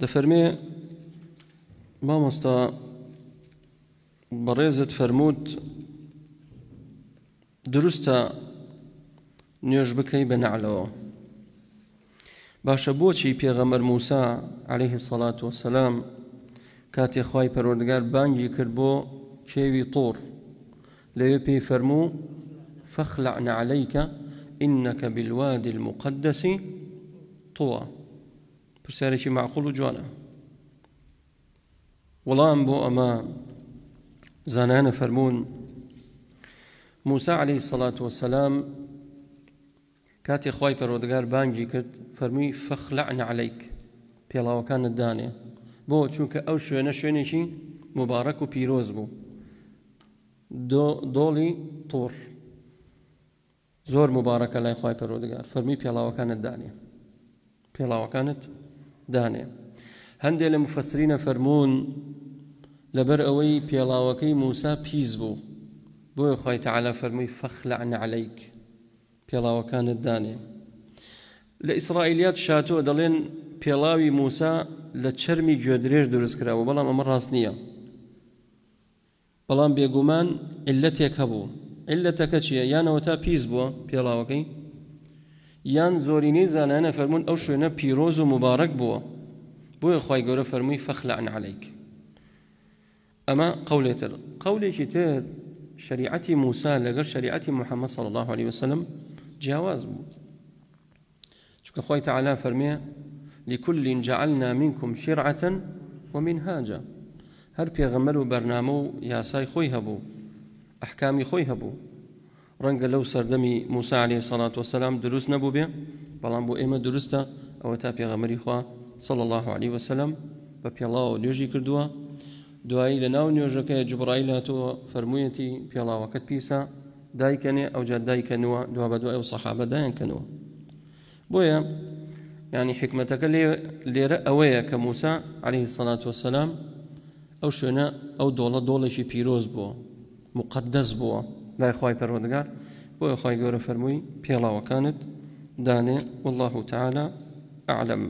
دفرمي مامۆستا بەڕێزت فەرمووت دروستە نوێژ بکەی بە نەعلەوە. باشە بۆچی پێغەمبەر موسا عەلەیهی السەڵات وەسەلام کاتێ خوای پەروەردگار بانگی کرد بۆ کێوی طور لەوێ پێی فەرموو فەخلع نەعلەیکە ئینەکە بالوادی المقدەسی طووە. پرسیارێکی معقوڵ و جوانە. وەڵام بۆ ئەمە زانایانە فەرموون موسا عەلەیهی السەڵات وەسەلام کاتێ خوای پەروەردگار بانگی کرد فەرمووی فەخلع نەعلەیک، پێڵاوەکانت دانێ. بۆ چونکە ئەو شوێنە شوێنێکی مبارەک و پیرۆز بوو، دۆڵی طور زۆر مبارەکە لای خوای پەروەردگار. فەرمووی پێڵاوەکانت دانێ، پێڵاوەکانت دانێ. هەندێک لە مفەسرینە فەرموون لەبەر ئەوەی پێڵاوەکەی موسا پیس بوو بۆیە خوای تەعالا فەرمووی فەخلع نەعلەیک، پێڵاوەکانت دانێ. لە ئیسرائیلیات شاتووە دەڵێن پێڵاوی موسا لە چەرمی گوێدرێژ دروست کراوە، بەڵام ئەمە ڕاست نییە. بەڵام بێگومان عیللەتێک هەبوو. عیللەتەکە چییە؟ یانەوە تا پیس بووە پێڵاوەکەی، یان زۆرینەی زانایانە فەرموون ئەو شوێنە پیرۆز و مبارەک بووە بۆیە خوای گەورە فەرمووی فەخلع نەعلەیک. ئەمە قەولێتر. قەولێکی تر شریعەتی موسا لەگەڵ شریعەتی محەممەد صلی الله عليه وسلم جیاواز بوو، چونکە خوای تەعالا فەرمێ لكل جعلنا منكم شرعة ومنهاجا. هەر پێغەمبەر و بەرنامە و یاسای خۆی هەبوو، ئەحکامی خۆی هەبوو. ڕەنگە لەو سەردەمی موسا عەلەیهی السەڵات وەسەلام دروست نەبوو بێ، بەڵام بۆ ئێمە دروستە ئەوە تا پێغەمبەری خوا صلی الله عليه وسلم بە پێڵاوە نوێژی کردووە. دوایی لە ناو نوێژەکەی جوبرائیل هاتووە فەرموویەتی پێڵاوەکەت پیسە دایکەنێ، ئەوجا دایکەنەوە، دوا بە دوای ئەو سەحابە دایانکەنەوە. بۆیە یعنی حکمەتەکە لێرە ئەوەیە کە موسا عەلەیهی السەڵات وەسەلام ئەو شوێنە ئەو دۆڵە دۆڵێکی پیرۆز بووە، مقدەس بووە لای خوای پەروەردگار، بۆیە خوای گەورە فەرمووی پێڵاوەکانت دانێ. والله تعالى أعلم.